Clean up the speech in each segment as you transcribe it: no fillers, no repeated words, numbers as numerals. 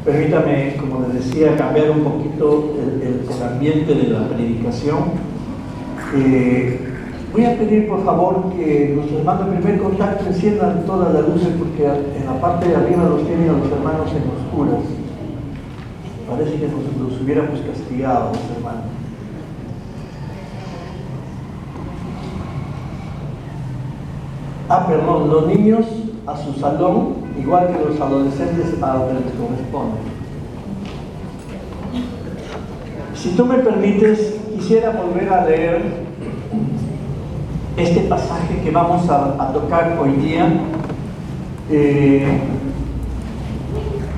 Permítame, como les decía, cambiar un poquito el ambiente de la predicación. Voy a pedir por favor que nuestros hermanos de primer contacto enciendan todas las luces, porque en la parte de arriba los tienen a los hermanos en oscuras. Parece que nos hubiéramos castigado, los hermanos. Perdón, los niños a su salón, igual que los adolescentes a donde les corresponde. Si tú me permites, quisiera volver a leer este pasaje que vamos a tocar hoy día,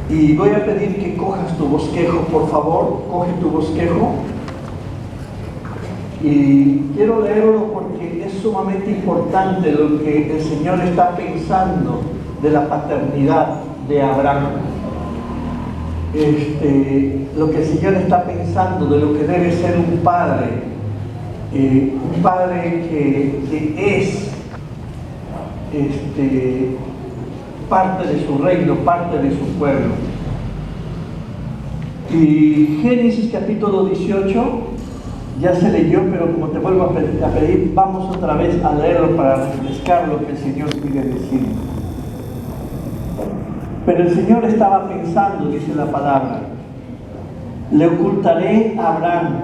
y voy a pedir que cojas tu bosquejo, por favor. Coge tu bosquejo y quiero leerlo porque es sumamente importante lo que el Señor está pensando de la paternidad de Abraham. Lo que el Señor está pensando de lo que debe ser un padre que es parte de su reino, parte de su pueblo. Y Génesis capítulo 18 ya se leyó, pero como te vuelvo a pedir, vamos otra vez a leerlo para refrescar lo que el Señor quiere decir. Pero el Señor estaba pensando, dice la palabra: ¿le ocultaré a Abraham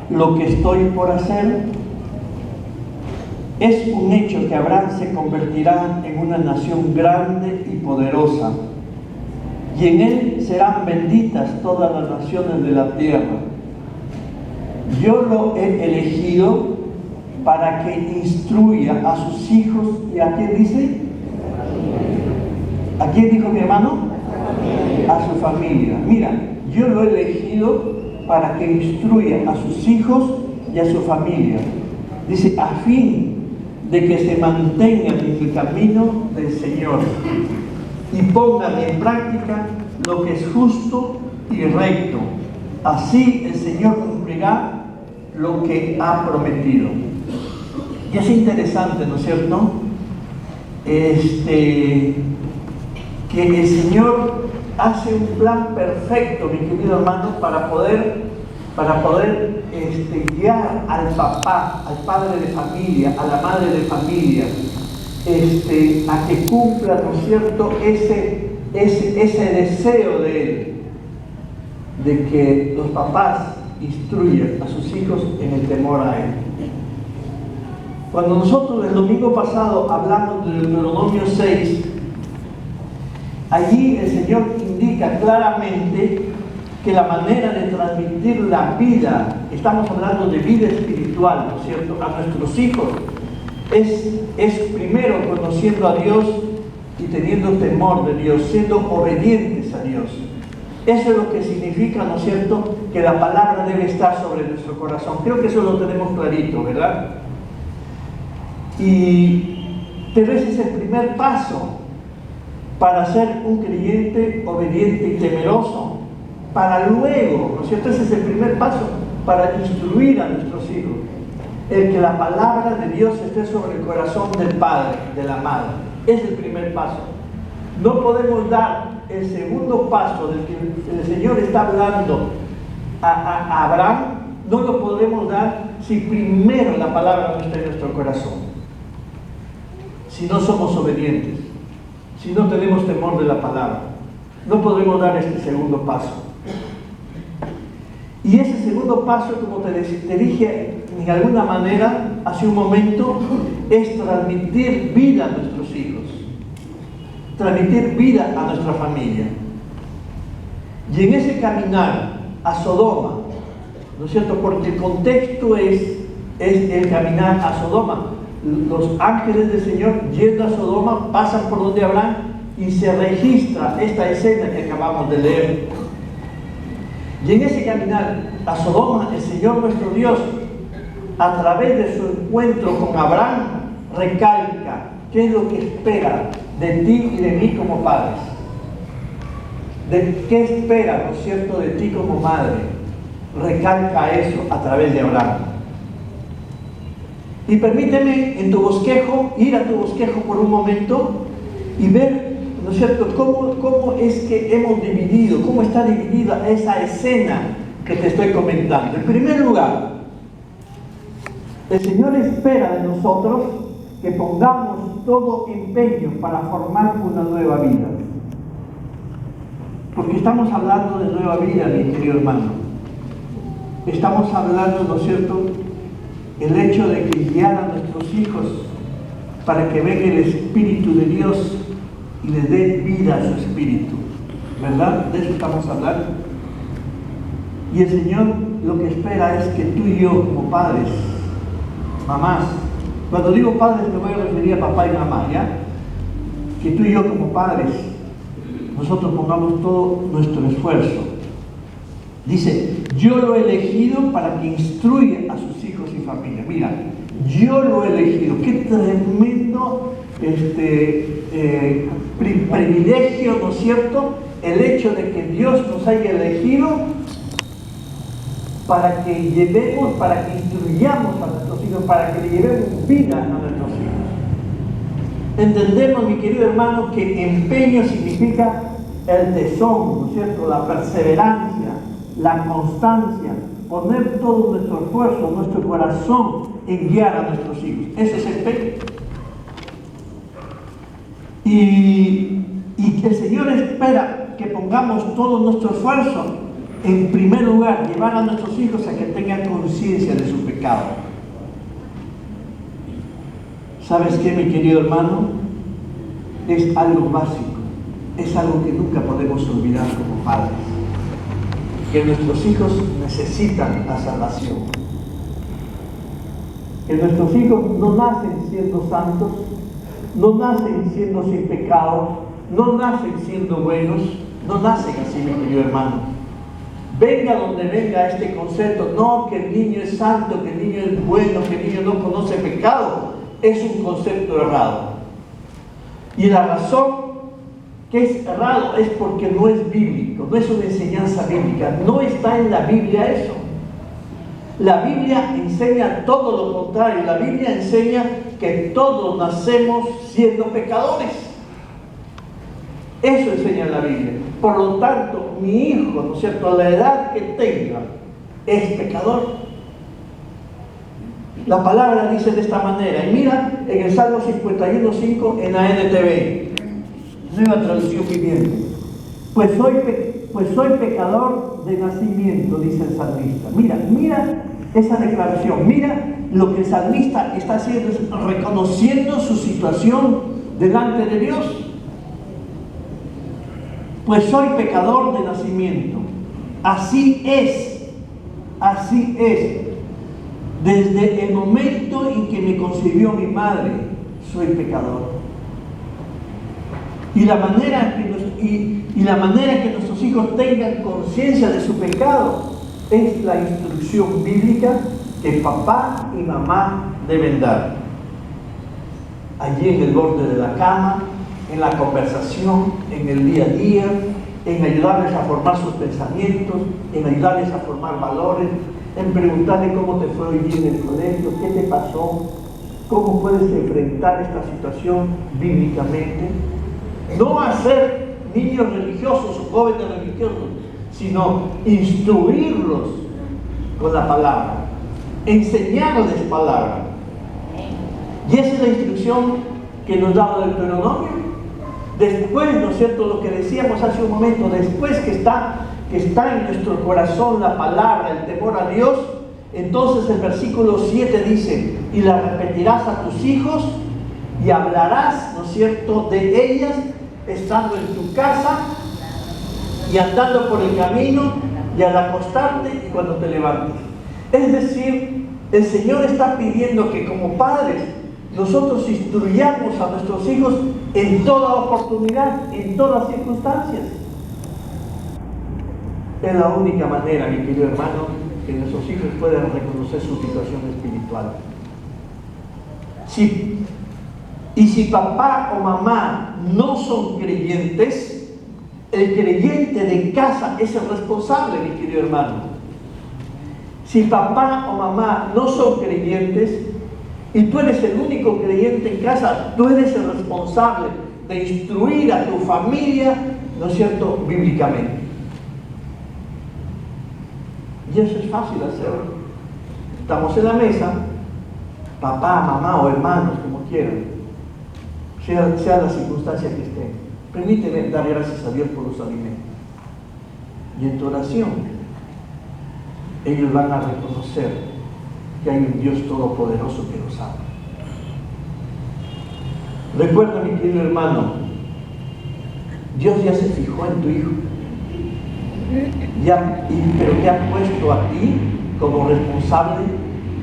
lo que estoy por hacer? Es un hecho que Abraham se convertirá en una nación grande y poderosa, y en él serán benditas todas las naciones de la tierra. Yo lo he elegido para que instruya a sus hijos. ¿Y a quién dice? ¿A quién dijo mi hermano? A su familia. Mira, yo lo he elegido para que instruya a sus hijos y a su familia. Dice, a fin de que se mantengan en el camino del Señor y pongan en práctica lo que es justo y recto. Así el Señor cumplirá lo que ha prometido. Y es interesante, ¿no es cierto? Que el Señor hace un plan perfecto, mi querido hermano, para poder guiar al papá, al padre de familia, a la madre de familia, a que cumpla, ¿no es cierto?, ese deseo de él, de que los papás instruyan a sus hijos en el temor a él. Cuando nosotros el domingo pasado hablamos del Deuteronomio 6, allí el Señor indica claramente que la manera de transmitir la vida, estamos hablando de vida espiritual, ¿no es cierto?, a nuestros hijos, es primero conociendo a Dios y teniendo temor de Dios, siendo obedientes a Dios. Eso es lo que significa, ¿no es cierto?, que la palabra debe estar sobre nuestro corazón. Creo que eso lo tenemos clarito, ¿verdad? Pero ese es el primer paso para ser un creyente obediente y temeroso, para luego, ¿no es cierto?, ese es el primer paso para instruir a nuestros hijos, el que la palabra de Dios esté sobre el corazón del padre, de la madre. Es el primer paso. No podemos dar el segundo paso del que el Señor está hablando a Abraham, no lo podremos dar si primero la palabra no está en nuestro corazón, si no somos obedientes, si no tenemos temor de la palabra. No podremos dar este segundo paso. Y ese segundo paso, como te dije en alguna manera hace un momento, es transmitir vida a nuestros hijos, transmitir vida a nuestra familia. Y en ese caminar a Sodoma, ¿no es cierto?, porque el contexto es el caminar a Sodoma. Los ángeles del Señor yendo a Sodoma pasan por donde Abraham y se registra esta escena que acabamos de leer. Y en ese caminar a Sodoma, el Señor nuestro Dios, a través de su encuentro con Abraham, recalca qué es lo que espera de ti y de mí como padres. ¿De qué espera, ¿no es cierto?, de ti como madre? Recalca eso a través de Abraham. Y permíteme en tu bosquejo, ir a tu bosquejo por un momento y ver, ¿no es cierto?, cómo es que hemos dividido, cómo está dividida esa escena que te estoy comentando. En primer lugar, el Señor espera de nosotros que pongamos todo empeño para formar una nueva vida. Porque estamos hablando de nueva vida, mi querido hermano. Estamos hablando, ¿no es cierto?, el hecho de que guiar a nuestros hijos para que venga el Espíritu de Dios y les dé vida a su espíritu. ¿Verdad? De eso estamos hablando. Y el Señor lo que espera es que tú y yo, como padres, mamás, cuando digo padres me voy a referir a papá y mamá, ¿ya? Que tú y yo como padres, nosotros pongamos todo nuestro esfuerzo. Dice, yo lo he elegido para que instruya a sus hijos y familia. Mira, yo lo he elegido. Qué tremendo privilegio, ¿no es cierto?, el hecho de que Dios nos haya elegido para que llevemos, para que instruyamos a nuestros hijos, para que le llevemos vida a nuestros hijos. Entendemos, mi querido hermano, que empeño significa el tesón, ¿no es cierto?, la perseverancia, la constancia, poner todo nuestro esfuerzo, nuestro corazón en guiar a nuestros hijos. Ese es empeño. Y el Señor espera que pongamos todo nuestro esfuerzo, en primer lugar, llevar a nuestros hijos a que tengan conciencia de su pecado. ¿Sabes qué, mi querido hermano? Es algo básico, es algo que nunca podemos olvidar como padres, que nuestros hijos necesitan la salvación, que nuestros hijos no nacen siendo santos, no nacen siendo sin pecado, no nacen siendo buenos, no nacen así, mi querido hermano. Venga donde venga este concepto, no que el niño es santo, que el niño es bueno, que el niño no conoce pecado, es un concepto errado. Y la razón que es errado es porque no es bíblico, no es una enseñanza bíblica, no está en la Biblia eso. La Biblia enseña todo lo contrario, la Biblia enseña que todos nacemos siendo pecadores. Eso enseña la Biblia. Por lo tanto, mi hijo, ¿no es cierto?, a la edad que tenga, es pecador. La palabra dice de esta manera, y mira en el Salmo 51:5 en la NTV, Nueva Traducción Viviente. Pues soy pecador de nacimiento, dice el salmista. Mira esa declaración, mira lo que el salmista está haciendo, es reconociendo su situación delante de Dios. Pues soy pecador de nacimiento. Así es. Desde el momento en que me concibió mi madre, soy pecador. Y la manera que nuestros hijos tengan conciencia de su pecado es la instrucción bíblica que papá y mamá deben dar. Allí en el borde de la cama, en la conversación, en el día a día, en ayudarles a formar sus pensamientos, en ayudarles a formar valores, en preguntarle cómo te fue hoy día en el colegio, qué te pasó, cómo puedes enfrentar esta situación bíblicamente. No hacer niños religiosos o jóvenes religiosos, sino instruirlos con la palabra, enseñarles palabra. Y esa es la instrucción que nos da el Deuteronomio. Después, ¿no es cierto?, lo que decíamos hace un momento, después que está en nuestro corazón la palabra, el temor a Dios, entonces el versículo 7 dice, y la repetirás a tus hijos y hablarás, ¿no es cierto?, de ellas, estando en tu casa y andando por el camino y al acostarte y cuando te levantes. Es decir, el Señor está pidiendo que como padres nosotros instruyamos a nuestros hijos en toda oportunidad, en todas circunstancias. Es la única manera, mi querido hermano, que nuestros hijos puedan reconocer su situación espiritual. Y si papá o mamá no son creyentes, el creyente de casa es el responsable, mi querido hermano. Si papá o mamá no son creyentes y tú eres el único creyente en casa, tú eres el responsable de instruir a tu familia, ¿no es cierto?, bíblicamente. Y eso es fácil hacerlo. Estamos en la mesa, papá, mamá o hermanos, como quieran, sea la circunstancia que esté. Permíteme dar gracias a Dios por los alimentos. Y en tu oración, ellos van a reconocer que hay un Dios todopoderoso que los ama. Recuerda, mi querido hermano, Dios ya se fijó en tu hijo, pero te ha puesto a ti como responsable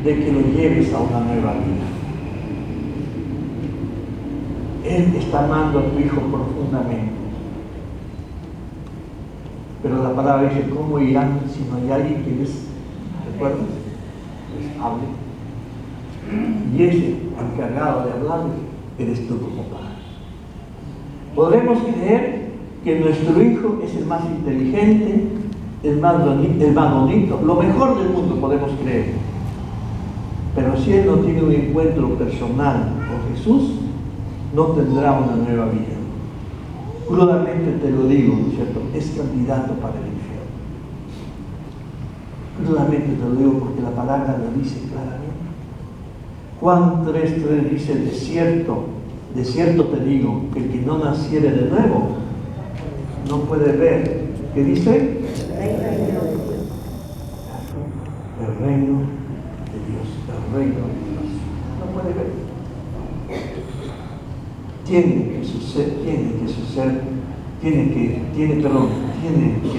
de que lo lleves a una nueva vida. Él está amando a tu hijo profundamente. Pero la palabra dice, ¿cómo irán si no hay alguien que les recuerde? Les hable. Y ese encargado de hablarles eres tú como padre. Podremos creer que nuestro hijo es el más inteligente, el más bonito, lo mejor del mundo podemos creer. Pero si él no tiene un encuentro personal con Jesús, no tendrá una nueva vida. Crudamente te lo digo, ¿no es cierto? Es candidato para el infierno. Crudamente te lo digo porque la palabra lo dice claramente. Juan 3:3 dice, de cierto te digo, que el que no naciere de nuevo, no puede ver. ¿Qué dice? El reino de Dios, el reino de Dios. No puede ver. Tiene que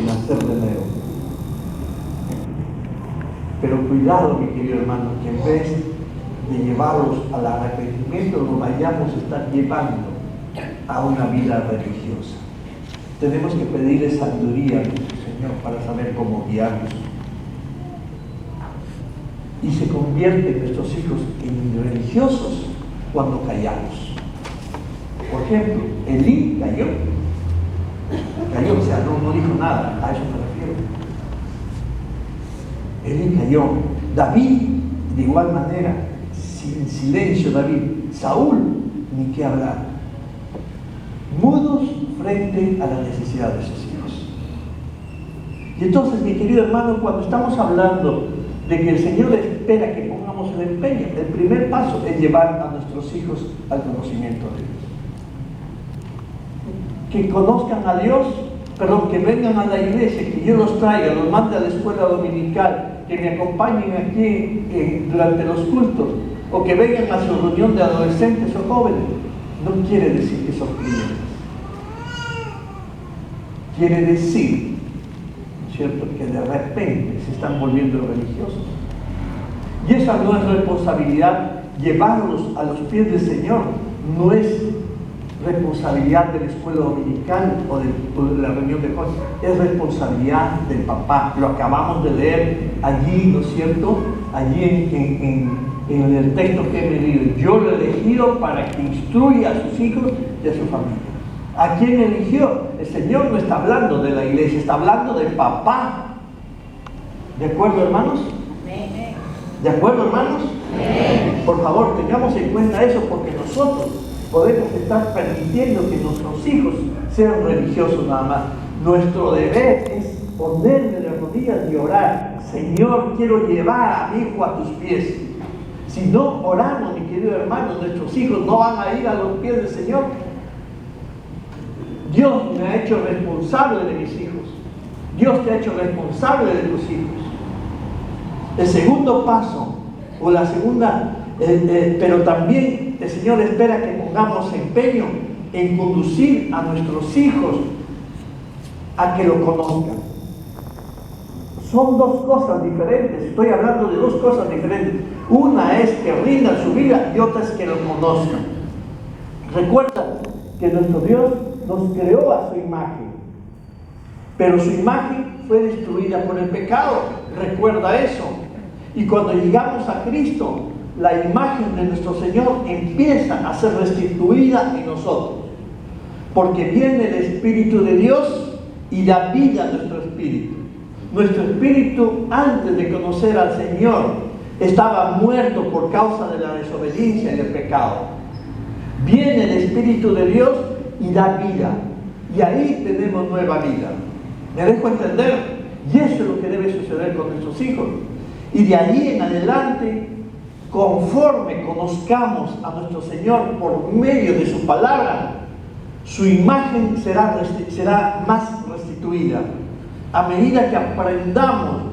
nacer de nuevo. Pero cuidado, mi querido hermano, que en vez de llevarlos al arrepentimiento, nos vayamos a estar llevando a una vida religiosa. Tenemos que pedirle sabiduría a nuestro Señor para saber cómo guiarnos. Y se convierten nuestros hijos en religiosos cuando callamos. Por ejemplo, Elí cayó, o sea, no dijo nada, a eso me refiero. Elí cayó. David, de igual manera, sin silencio David. Saúl, ni qué hablar. Mudos frente a la necesidad de sus hijos. Y entonces, mi querido hermano, cuando estamos hablando de que el Señor espera que pongamos el empeño, el primer paso es llevar a nuestros hijos al conocimiento de Dios. Que conozcan a Dios, que vengan a la iglesia, que yo los traiga, los mande a la escuela dominical, que me acompañen aquí durante los cultos, o que vengan a su reunión de adolescentes o jóvenes, no quiere decir que son creyentes. Quiere decir, ¿cierto?, que de repente se están volviendo religiosos. Y esa no es responsabilidad, llevarlos a los pies del Señor, no es responsabilidad de la escuela dominical o de la reunión de jóvenes, es responsabilidad del papá. Lo acabamos de leer allí, ¿no es cierto?, allí en el texto que he leído. Yo lo he elegido para que instruya a sus hijos y a su familia. ¿A quién eligió? El Señor no está hablando de la iglesia, está hablando del papá. ¿De acuerdo, hermanos? ¿De acuerdo, hermanos? Por favor, tengamos en cuenta eso, porque nosotros podemos estar permitiendo que nuestros hijos sean religiosos nada más. Nuestro deber es ponerle de rodillas y orar. Señor, quiero llevar a mi hijo a tus pies. Si no oramos, mi querido hermano, nuestros hijos no van a ir a los pies del Señor. Dios me ha hecho responsable de mis hijos. Dios te ha hecho responsable de tus hijos. El segundo paso, o la segunda, pero también el Señor espera que pongamos empeño en conducir a nuestros hijos a que lo conozcan. Son dos cosas diferentes, estoy hablando de dos cosas diferentes. Una es que rindan su vida y otra es que lo conozcan. Recuerda que nuestro Dios nos creó a su imagen, pero su imagen fue destruida por el pecado. Recuerda eso. Y cuando llegamos a Cristo, la imagen de nuestro Señor empieza a ser restituida en nosotros, porque viene el Espíritu de Dios y da vida a nuestro espíritu. Nuestro espíritu, antes de conocer al Señor, estaba muerto por causa de la desobediencia y el pecado. Viene el Espíritu de Dios y da vida. Y ahí tenemos nueva vida. ¿Me dejo entender? Y eso es lo que debe suceder con nuestros hijos. Y de ahí en adelante, conforme conozcamos a nuestro Señor por medio de su palabra, su imagen será más restituida. A medida que aprendamos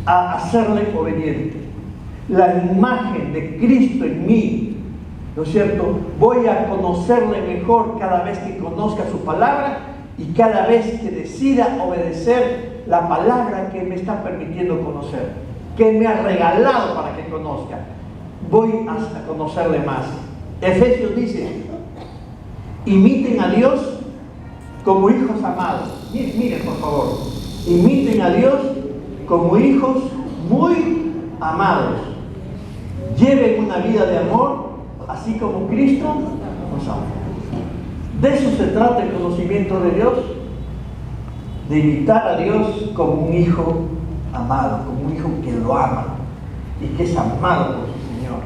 a hacerle obediente. La imagen de Cristo en mí, ¿no es cierto? Voy a conocerle mejor cada vez que conozca su palabra y cada vez que decida obedecer la palabra que me está permitiendo conocer, que me ha regalado para que conozca. Voy a conocerle más. Efesios dice: imiten a Dios como hijos amados. Miren, por favor, imiten a Dios como hijos muy amados. Lleven una vida de amor, así como Cristo nos ama. De eso se trata el conocimiento de Dios, de imitar a Dios como un hijo amado, como un hijo que lo ama y que es amado por su Señor,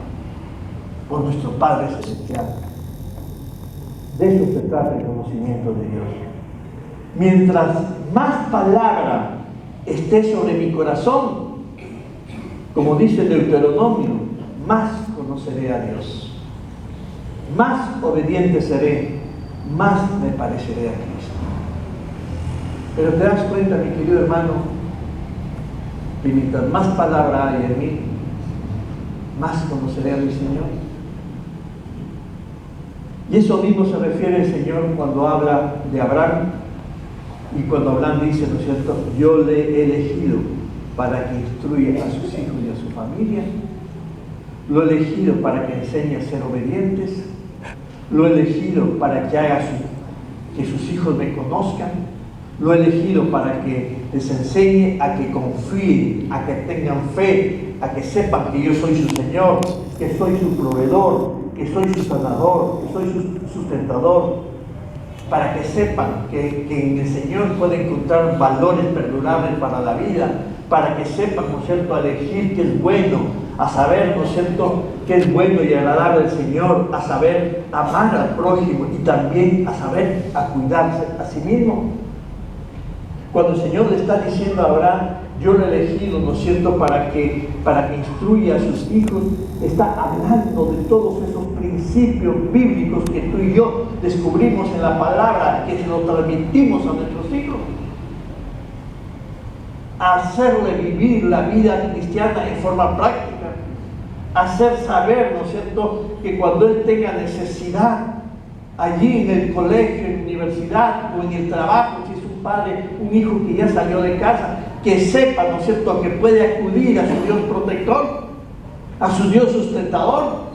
por nuestro Padre Celestial. De eso se trata el conocimiento de Dios. Mientras más palabra esté sobre mi corazón, como dice el Deuteronomio, más conoceré a Dios, más obediente seré, más me pareceré a Cristo. Pero te das cuenta, mi querido hermano, que mientras más palabra hay en mí, más conoceré a mi Señor. Y eso mismo se refiere el Señor cuando habla de Abraham, y cuando Abraham dice, ¿no es cierto?, yo le he elegido para que instruya a sus hijos y a su familia, lo he elegido para que enseñe a ser obedientes, lo he elegido para que haga que sus hijos me conozcan, lo he elegido para que les enseñe a que confíen, a que tengan fe, a que sepan que yo soy su Señor, que soy su proveedor, que soy su sanador, que soy su sustentador, para que sepan que en el Señor pueden encontrar valores perdurables para la vida, para que sepan, ¿no es cierto?, a elegir qué es bueno, a saber, ¿no es cierto?, qué es bueno y agradable al Señor, a saber amar al prójimo y también a saber a cuidarse a sí mismo. Cuando el Señor le está diciendo a Abraham, yo lo he elegido, ¿no es cierto?, para que instruya a sus hijos, está hablando de todos esos principios bíblicos que tú y yo descubrimos en la palabra, que se lo transmitimos a nuestros hijos. Hacerle vivir la vida cristiana en forma práctica, hacer saber, ¿no es cierto?, que cuando él tenga necesidad, allí en el colegio, en la universidad o en el trabajo, si es un padre, un hijo que ya salió de casa, que sepa, ¿no es cierto?, que puede acudir a su Dios protector, a su Dios sustentador.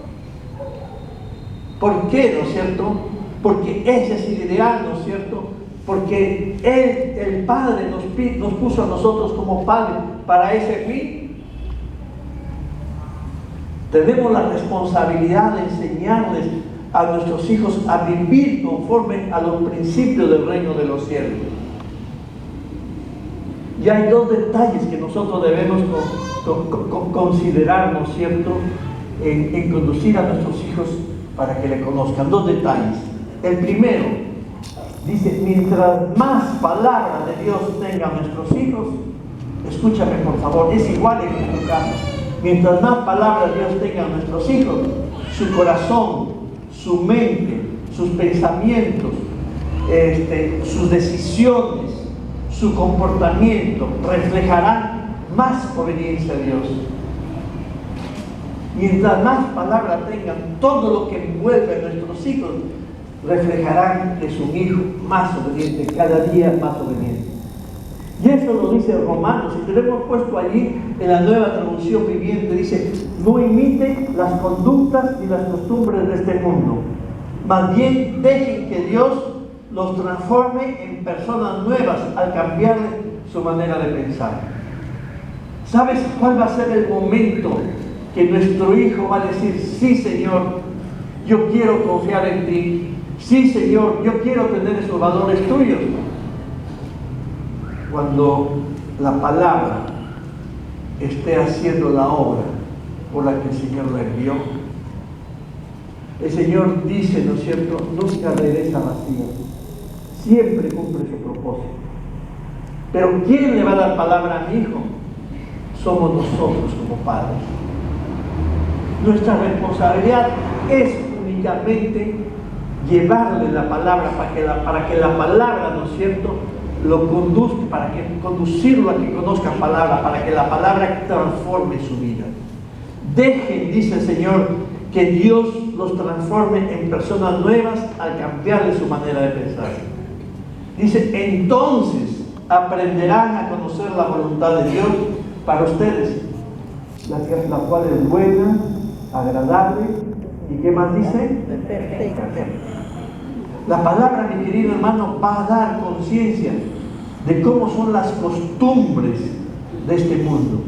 ¿Por qué, no es cierto? Porque ese es el ideal, ¿no es cierto? Porque Él, el Padre, nos puso a nosotros como Padre para ese fin. Tenemos la responsabilidad de enseñarles a nuestros hijos a vivir conforme a los principios del reino de los cielos. Y hay dos detalles que nosotros debemos considerar, ¿no es cierto?, en conducir a nuestros hijos para que le conozcan. Dos detalles. El primero, dice, mientras más palabra de Dios tengan nuestros hijos, escúchame por favor, es igual en tu caso. Mientras más palabra de Dios tengan nuestros hijos, su corazón, su mente, sus pensamientos, sus decisiones, su comportamiento reflejarán más obediencia a Dios. Mientras más palabra tengan, todo lo que envuelve a nuestros hijos reflejarán que es un hijo más obediente, cada día más obediente. Y eso lo dice Romanos, y te lo hemos puesto allí en la Nueva Traducción Viviente. Dice, no imiten las conductas ni las costumbres de este mundo, más bien dejen que Dios los transforme en personas nuevas al cambiarle su manera de pensar. ¿Sabes cuál va a ser el momento que nuestro hijo va a decir, sí Señor, yo quiero confiar en ti, sí Señor, yo quiero tener esos valores tuyos? Cuando la palabra esté haciendo la obra por la que el Señor la envió. El Señor dice, ¿no es cierto?, nunca regresa vacío, siempre cumple su propósito. Pero ¿quién le va a dar palabra a mi hijo? Somos nosotros como padres. Nuestra responsabilidad es únicamente llevarle la palabra para que la palabra, ¿no es cierto?, lo conduzca, para que conducirlo a que conozca palabra, para que la palabra transforme su vida. Dejen, dice el Señor, que Dios los transforme en personas nuevas al cambiarle su manera de pensar. Dice, entonces aprenderán a conocer la voluntad de Dios para ustedes, la cual es buena, agradable y ¿qué más dice? Perfecta. La palabra, mi querido hermano, va a dar conciencia de cómo son las costumbres de este mundo.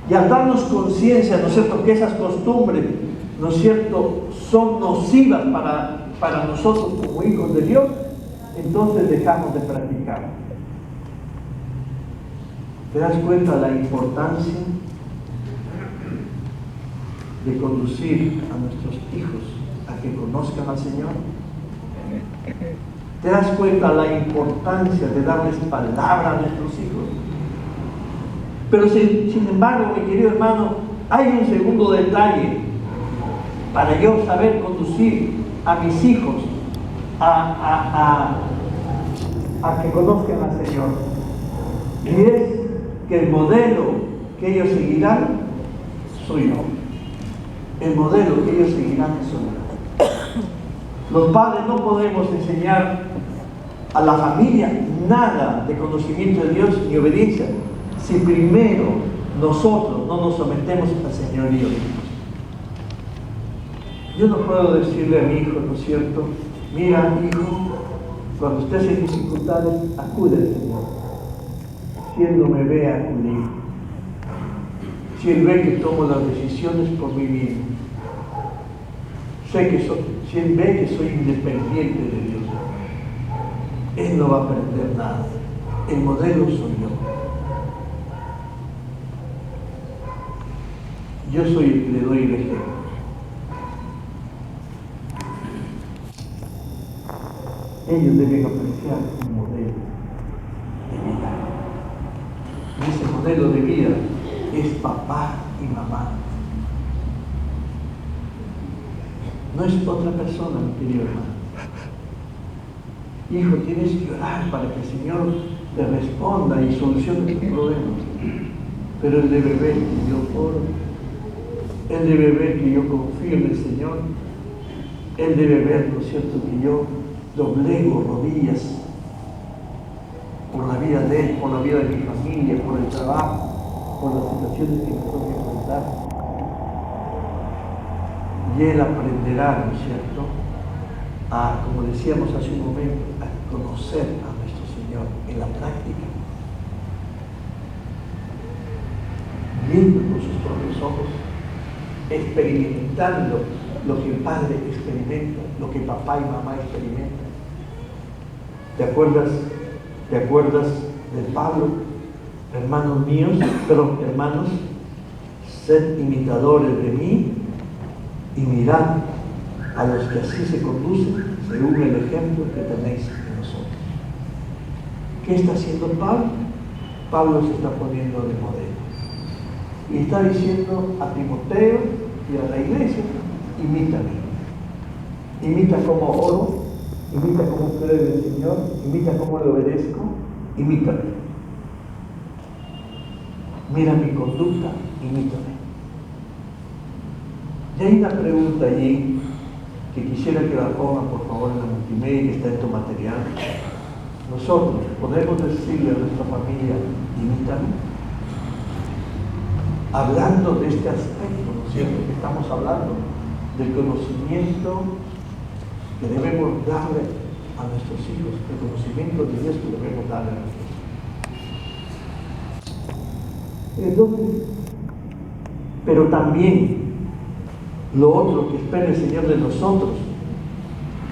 Y al darnos conciencia, ¿no es cierto?, que esas costumbres, ¿no es cierto?, son nocivas para nosotros como hijos de Dios, entonces dejamos de practicar. ¿Te das cuenta la importancia de conducir a nuestros hijos a que conozcan al Señor? ¿Te das cuenta la importancia de darles palabra a nuestros hijos? Pero sin embargo, mi querido hermano, hay un segundo detalle para yo saber conducir a mis hijos a que conozcan al Señor. Y es que el modelo que ellos seguirán soy yo. El modelo que ellos seguirán soy yo. Los padres no podemos enseñar a la familia nada de conocimiento de Dios ni obediencia si primero nosotros no nos sometemos al señorío de Dios. Yo no puedo decirle a mi hijo, ¿no es cierto?, mira, hijo, cuando estés en dificultades, acude al Señor. Si Él no me ve acudir, si Él ve que tomo las decisiones por mí mismo, si Él ve que soy independiente de Dios, Él no va a aprender nada. El modelo soy yo. Yo soy el que le doy el ejemplo. Ellos deben apreciar un modelo de vida. Y ese modelo de vida es papá y mamá. No es otra persona, mi querido hermano. Hijo, tienes que orar para que el Señor te responda y solucione tus problemas. Pero Él debe ver que yo oro. Él debe ver que yo confío en el Señor. Él debe ver, ¿no es cierto?, que yo doblego rodillas por la vida de Él, por la vida de mi familia, por el trabajo, por las situaciones que me toca enfrentar. Y Él aprenderá, ¿no es cierto?, a, como decíamos hace un momento, a conocer a nuestro Señor en la práctica, viendo con sus propios ojos, experimentando lo que el Padre experimenta, lo que papá y mamá experimentan. ¿Te acuerdas de Pablo? Hermanos, sed imitadores de mí y mirad a los que así se conducen según el ejemplo que tenéis en nosotros. ¿Qué está haciendo Pablo? Pablo se está poniendo de modelo. Y está diciendo a Timoteo y a la iglesia, imítame. Imita cómo oro, imita cómo creo en el Señor, imita cómo le obedezco, imítame. Mira mi conducta, imítame. Y hay una pregunta allí que quisiera que la pongan por favor en la multimedia que está en tu material. Nosotros podemos decirle a nuestra familia, imítame, hablando de este aspecto, ¿no es cierto?, que estamos hablando del conocimiento que debemos darle a nuestros hijos, el conocimiento de Dios que debemos darle a nuestros hijos. Entonces, pero también lo otro que espera el Señor de nosotros,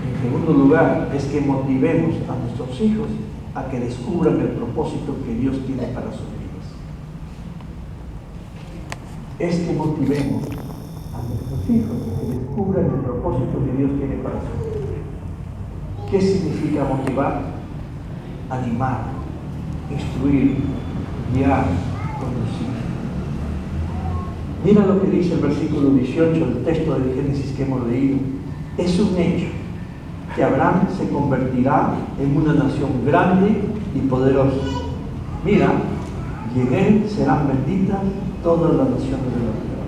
en segundo lugar, es que motivemos a nuestros hijos a que descubran el propósito que Dios tiene para sus vidas. Es que motivemos a nuestros hijos que descubran el propósito que Dios tiene para su vida. ¿Qué significa motivar? Animar, instruir, guiar, conducir. Mira lo que dice el versículo 18 del texto de Génesis que hemos leído. Es un hecho que Abraham se convertirá en una nación grande y poderosa. Mira, y en él serán benditas todas las naciones de la tierra.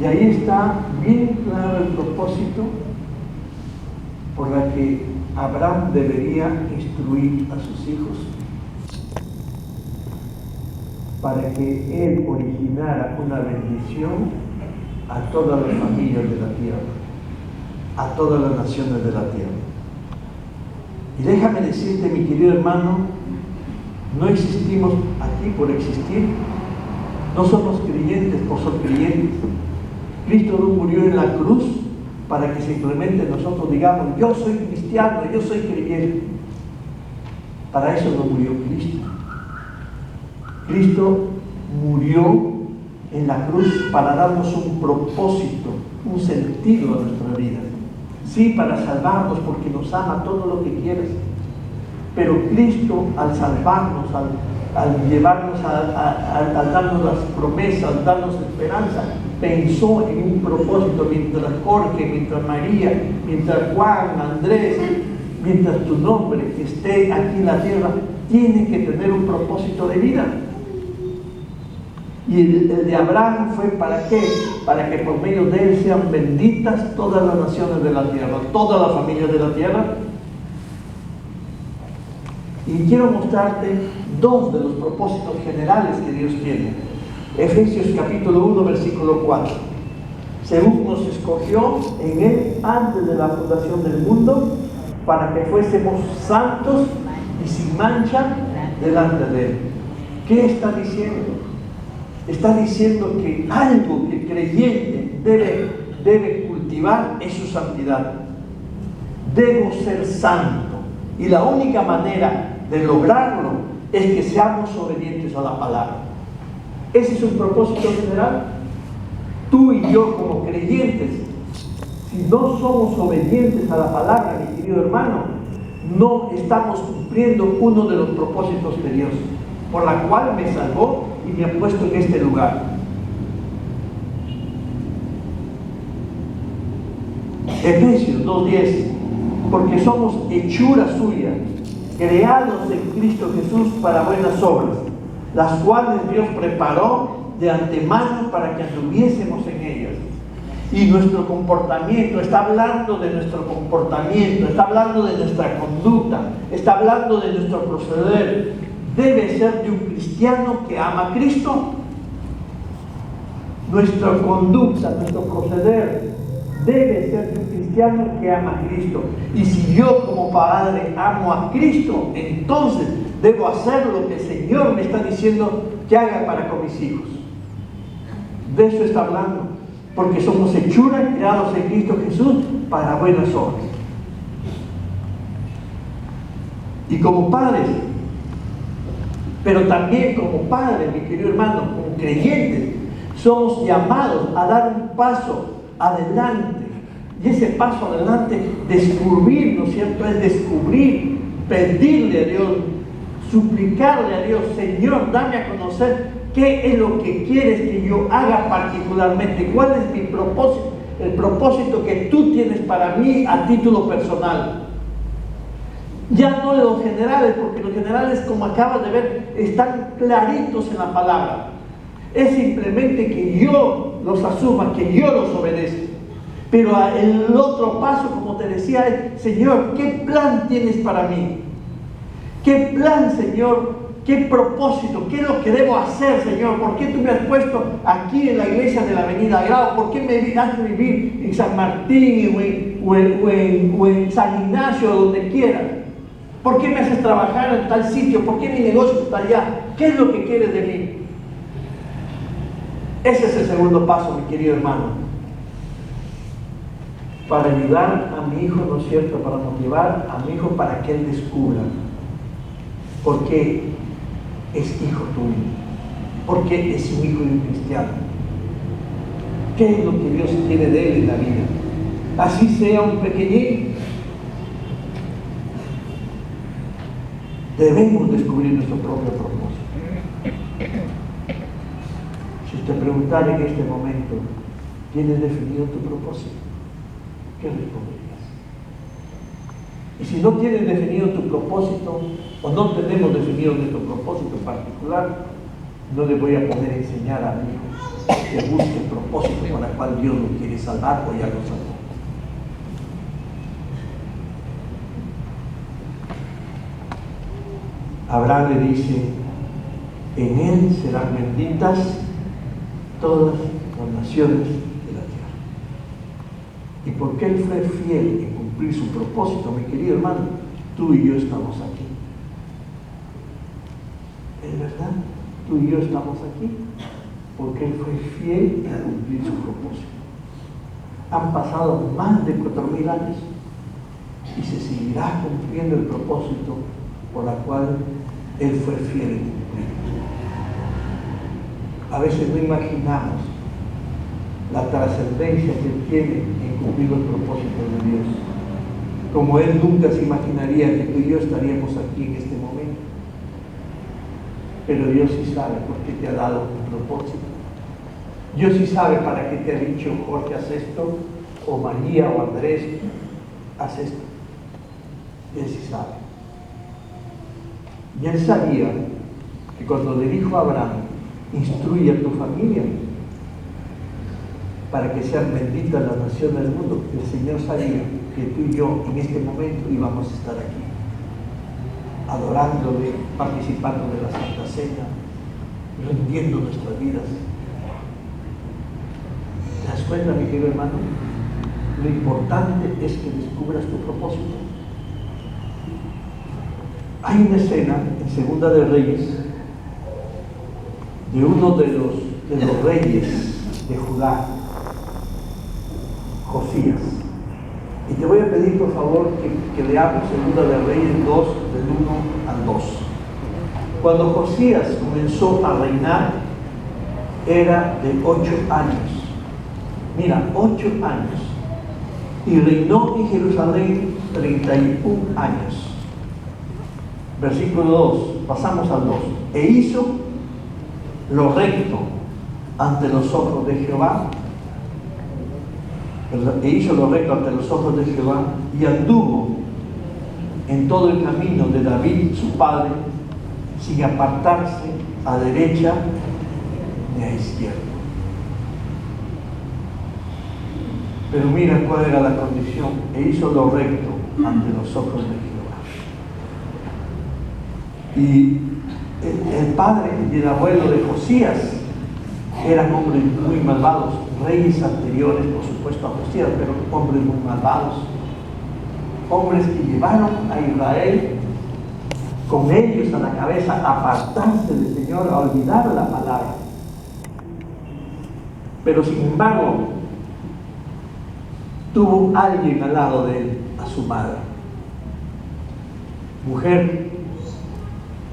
Y ahí está bien claro el propósito por la que Abraham debería instruir a sus hijos para que él originara una bendición a todas las familias de la tierra, a todas las naciones de la tierra. Y déjame decirte, mi querido hermano, no existimos aquí por existir, no somos creyentes por ser creyentes. Cristo no murió en la cruz para que simplemente nosotros digamos, yo soy cristiano, yo soy creyente. Para eso no murió Cristo. Cristo murió en la cruz para darnos un propósito, un sentido a nuestra vida. Sí, para salvarnos porque nos ama todo lo que quieres. Pero Cristo, al salvarnos, al llevarnos, al darnos las promesas, al darnos esperanza, pensó en un propósito mientras Jorge, mientras María, mientras Juan, Andrés, mientras tu nombre que esté aquí en la tierra, tiene que tener un propósito de vida. Y el de Abraham fue ¿para qué? Para que por medio de él sean benditas todas las naciones de la tierra, todas las familias de la tierra. Y quiero mostrarte dos de los propósitos generales que Dios tiene. Efesios capítulo 1, versículo 4. Según nos escogió en él antes de la fundación del mundo, para que fuésemos santos y sin mancha delante de él. ¿Qué está diciendo? Está diciendo que algo que el creyente debe cultivar es su santidad. Debo ser santo. Y la única manera de lograrlo es que seamos obedientes a la palabra. Ese es un propósito general. Tú y yo como creyentes, si no somos obedientes a la palabra, mi querido hermano, no estamos cumpliendo uno de los propósitos de Dios, por la cual me salvó y me ha puesto en este lugar. Efesios 2:10, porque somos hechura suya, creados en Cristo Jesús para buenas obras, las cuales Dios preparó de antemano para que anduviésemos en ellas. Y nuestro comportamiento, está hablando de nuestro comportamiento, está hablando de nuestra conducta, está hablando de nuestro proceder. Debe ser de un cristiano que ama a Cristo. Nuestra conducta, nuestro proceder debe ser de un cristiano que ama a Cristo. Y si yo como padre amo a Cristo, entonces debo hacer lo que el Señor me está diciendo que haga para con mis hijos. De eso está hablando, porque somos hechura, creados en Cristo Jesús para buenas obras. Y como padres, pero también como padres, mi querido hermano, como creyentes, somos llamados a dar un paso adelante. Y ese paso adelante, descubrir, ¿no es cierto? Es descubrir, pedirle a Dios, suplicarle a Dios, Señor, dame a conocer qué es lo que quieres que yo haga particularmente, cuál es mi propósito, el propósito que tú tienes para mí a título personal. Ya no los generales, porque los generales, como acabas de ver, están claritos en la palabra. Es simplemente que yo los asuma, que yo los obedezca. Pero el otro paso, como te decía, es, Señor, ¿qué plan tienes para mí? ¿Qué plan, Señor? ¿Qué propósito? ¿Qué es lo que debo hacer, Señor? ¿Por qué tú me has puesto aquí en la iglesia de la Avenida Grau? ¿Por qué me haces vivir en San Martín o en San Ignacio, donde quieras? ¿Por qué me haces trabajar en tal sitio? ¿Por qué mi negocio está allá? ¿Qué es lo que quieres de mí? Ese es el segundo paso, mi querido hermano. Para ayudar a mi hijo, ¿no es cierto? Para motivar a mi hijo para que él descubra por qué es hijo tuyo, por qué es un hijo de un cristiano. ¿Qué es lo que Dios quiere de él en la vida? Así sea un pequeñín. Debemos descubrir nuestro propio propósito. Si te preguntara en este momento, ¿tienes definido tu propósito? ¿Qué responderías? Y si no tienes definido tu propósito, o no tenemos definido nuestro propósito en particular, no le voy a poder enseñar a mi hijo que busque el propósito para el cual Dios lo quiere salvar o ya lo salvó. Abraham le dice, en él serán benditas todas las naciones de la tierra. Y porque él fue fiel en cumplir su propósito, mi querido hermano, tú y yo estamos aquí. ¿Es verdad? Tú y yo estamos aquí porque él fue fiel en cumplir su propósito. Han pasado más de 4.000 años y se seguirá cumpliendo el propósito por el cual él fue fiel en cumplir. A veces no imaginamos la trascendencia que él tiene en cumplir los propósitos de Dios. Como él nunca se imaginaría que tú y yo estaríamos aquí en este momento. Pero Dios sí sabe por qué te ha dado un propósito. Dios sí sabe para qué te ha dicho, Jorge, haz esto, o María o Andrés, haz esto. Él sí sabe. Y él sabía que cuando le dijo a Abraham, instruye a tu familia para que sean benditas las naciones del mundo, el Señor sabía que tú y yo en este momento íbamos a estar aquí, adorándole, participando de la Santa Cena, rindiendo nuestras vidas. ¿Te das cuenta, mi querido hermano? Lo importante es que descubras tu propósito. Hay una escena en Segunda de Reyes de uno de los reyes de Judá, Josías. Y te voy a pedir, por favor, que leamos Segunda de Reyes 2, del 1 al 2. Cuando Josías comenzó a reinar, era de 8 años. Mira, 8 años. Y reinó en Jerusalén 31 años. Versículo 2, pasamos al 2. E hizo lo recto ante los ojos de Jehová. E hizo lo recto ante los ojos de Jehová y anduvo en todo el camino de David, su padre, sin apartarse a derecha ni a izquierda. Pero mira cuál era la condición. E hizo lo recto ante los ojos de Jehová. Y el padre y el abuelo de Josías eran hombres muy malvados, reyes anteriores, por supuesto, a Josías, pero hombres muy malvados, hombres que llevaron a Israel con ellos a la cabeza a apartarse del Señor, a olvidar la palabra. Pero sin embargo, tuvo alguien al lado de él, a su madre, mujer.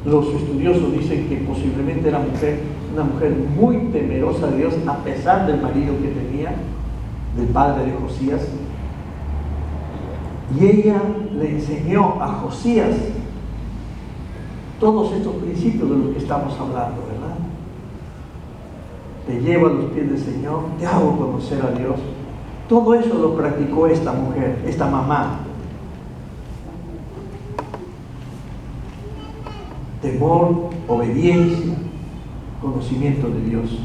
Los estudiosos dicen que posiblemente era una mujer muy temerosa de Dios, a pesar del marido que tenía, del padre de Josías. Y ella le enseñó a Josías todos estos principios de los que estamos hablando, ¿verdad? Te llevo a los pies del Señor, te hago conocer a Dios. Todo eso lo practicó esta mujer, esta mamá. Temor, obediencia, conocimiento de Dios.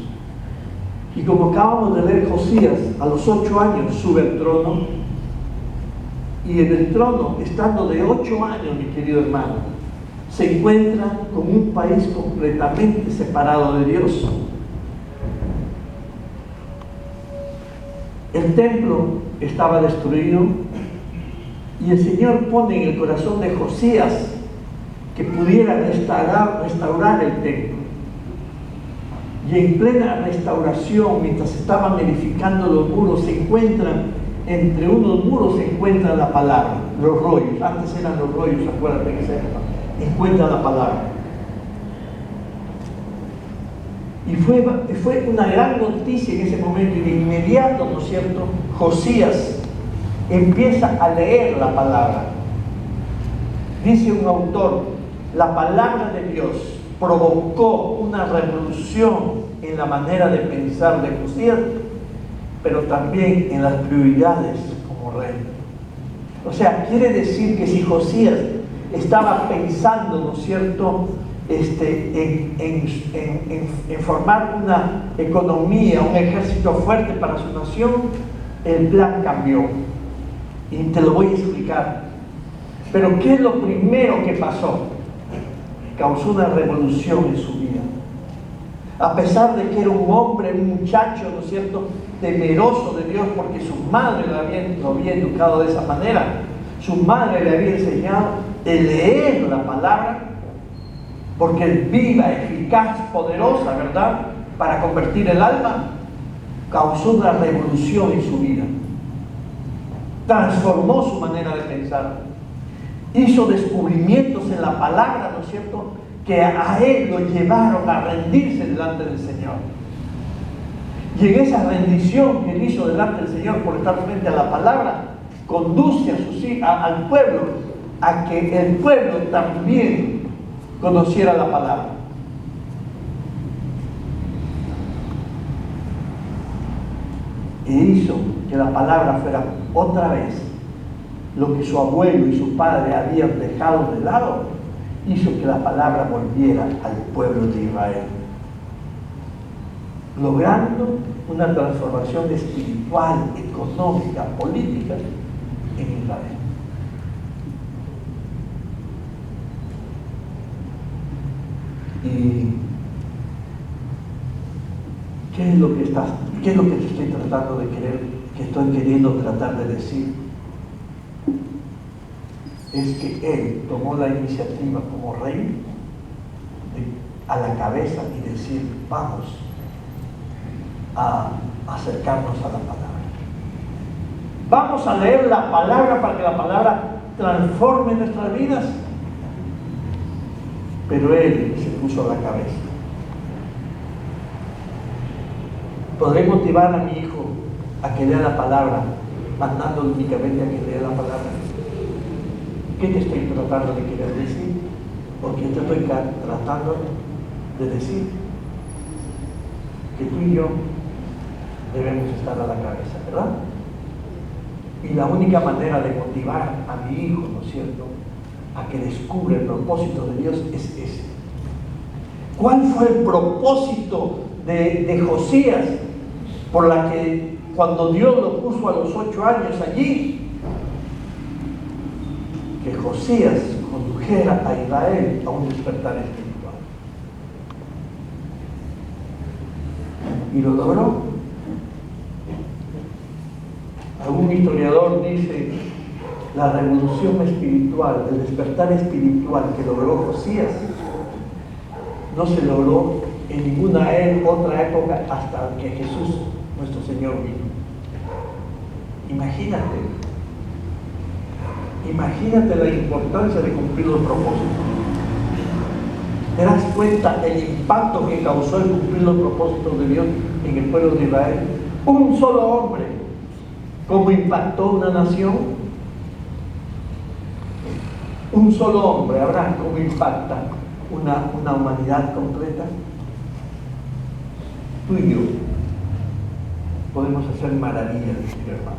Y como acabamos de leer, Josías a los 8 años sube al trono, y en el trono, estando de 8 años, mi querido hermano, se encuentra con un país completamente separado de Dios. El templo estaba destruido y el Señor pone en el corazón de Josías que pudiera restaurar el templo. Y en plena restauración, mientras estaban edificando los muros, se encuentran, entre unos muros se encuentra la palabra, los rollos. Antes eran los rollos, acuérdate en esa época. Encuentra la palabra. Y fue una gran noticia en ese momento, y de inmediato, ¿no es cierto?, Josías empieza a leer la palabra. Dice un autor, la palabra de Dios provocó una revolución en la manera de pensar de Josías, pero también en las prioridades como rey. O sea, quiere decir que si Josías estaba pensando, ¿no es cierto?, en formar una economía, un ejército fuerte para su nación, el plan cambió. Y te lo voy a explicar. Pero ¿qué es lo primero que pasó? Causó una revolución en su vida. A pesar de que era un hombre, un muchacho, ¿no es cierto?, temeroso de Dios, porque su madre lo había educado de esa manera. Su madre le había enseñado a leer la palabra, porque es viva, eficaz, poderosa, ¿verdad?, para convertir el alma. Causó una revolución en su vida. Transformó su manera de pensar. Hizo descubrimientos en la palabra, ¿no es cierto?, que a él lo llevaron a rendirse delante del Señor. Y en esa rendición que él hizo delante del Señor por estar frente a la palabra, conduce al pueblo a que el pueblo también conociera la palabra. E hizo que la palabra fuera otra vez lo que su abuelo y su padre habían dejado de lado, hizo que la palabra volviera al pueblo de Israel, logrando una transformación espiritual, económica, política en Israel. ¿Y qué es lo que te estoy tratando de que estoy queriendo tratar de decir? Es que él tomó la iniciativa como rey a la cabeza y decir, vamos a acercarnos a la palabra. Vamos a leer la palabra para que la palabra transforme nuestras vidas. Pero él se puso a la cabeza. ¿Podré motivar a mi hijo a que lea la palabra, mandándole únicamente a que lea la palabra? ¿Qué te estoy tratando de querer decir? ¿O qué te estoy tratando de decir? Que tú y yo debemos estar a la cabeza, ¿verdad? Y la única manera de motivar a mi hijo, ¿no es cierto?, a que descubra el propósito de Dios es ese. ¿Cuál fue el propósito de Josías por la que cuando Dios lo puso a los 8 años allí? Que Josías condujera a Israel a un despertar espiritual. Y lo logró. Algún historiador dice, la revolución espiritual, el despertar espiritual que logró Josías, no se logró en ninguna otra época hasta que Jesús, nuestro Señor, vino. Imagínate la importancia de cumplir los propósitos. ¿Te das cuenta el impacto que causó el cumplir los propósitos de Dios en el pueblo de Israel? Un solo hombre, ¿cómo impactó una nación? Un solo hombre, Abraham, ¿cómo impacta una humanidad completa? Tú y yo podemos hacer maravillas, mi hermano.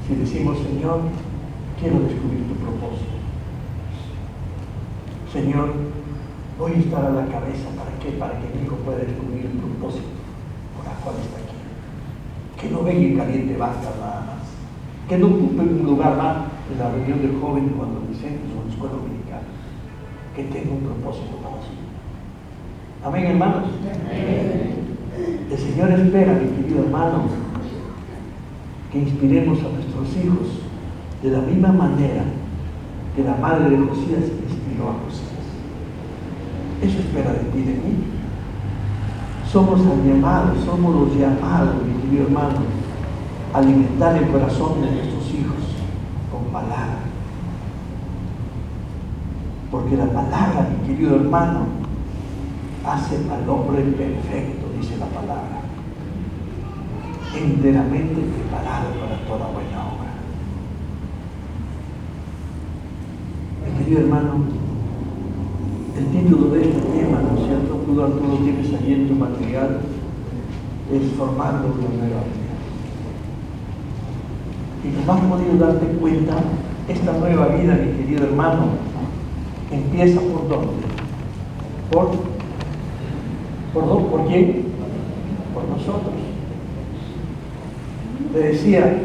Si decimos, Señor, quiero descubrir tu propósito. Señor, voy a estar a la cabeza. ¿Para qué? Para que mi hijo pueda descubrir el propósito por el cual está aquí. Que no venga y caliente basta nada más. Que no ocupe un lugar más en la reunión de jóvenes o adolescentes o en la escuela dominical. Que tenga un propósito para su vida. Amén, hermanos. Amén. El Señor espera, mi querido hermano, que inspiremos a nuestros hijos de la misma manera que la madre de Josías inspiró a Josías. Eso espera de ti y de mí. Somos los llamados, mi querido hermano, a alimentar el corazón de nuestros hijos con palabra. Porque la palabra, mi querido hermano, hace al hombre perfecto, dice la palabra, enteramente preparado para toda buena obra. Mi querido hermano, el título de este tema, ¿no es cierto? Tú, Arturo, tienes ahí en tu material, es Formando una nueva vida. Y como has podido darte cuenta, esta nueva vida, mi querido hermano, empieza ¿por dónde? ¿Por quién? Por nosotros. Le decía,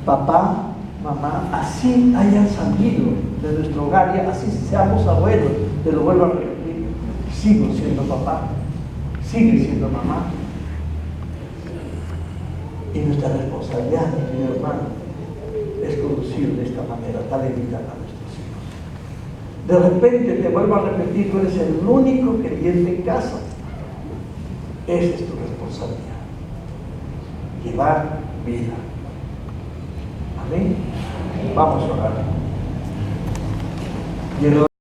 papá, mamá, así hayan salido de nuestro hogar, y así seamos abuelos, te lo vuelvo a repetir, sigo siendo papá, sigue siendo mamá. Y nuestra responsabilidad, mi querido hermano, es conducir de esta manera tan evitada a nuestros hijos. De repente, te vuelvo a repetir, tú eres el único creyente en casa. Esa es tu responsabilidad. Llevar vida. Amén. Vamos a orar.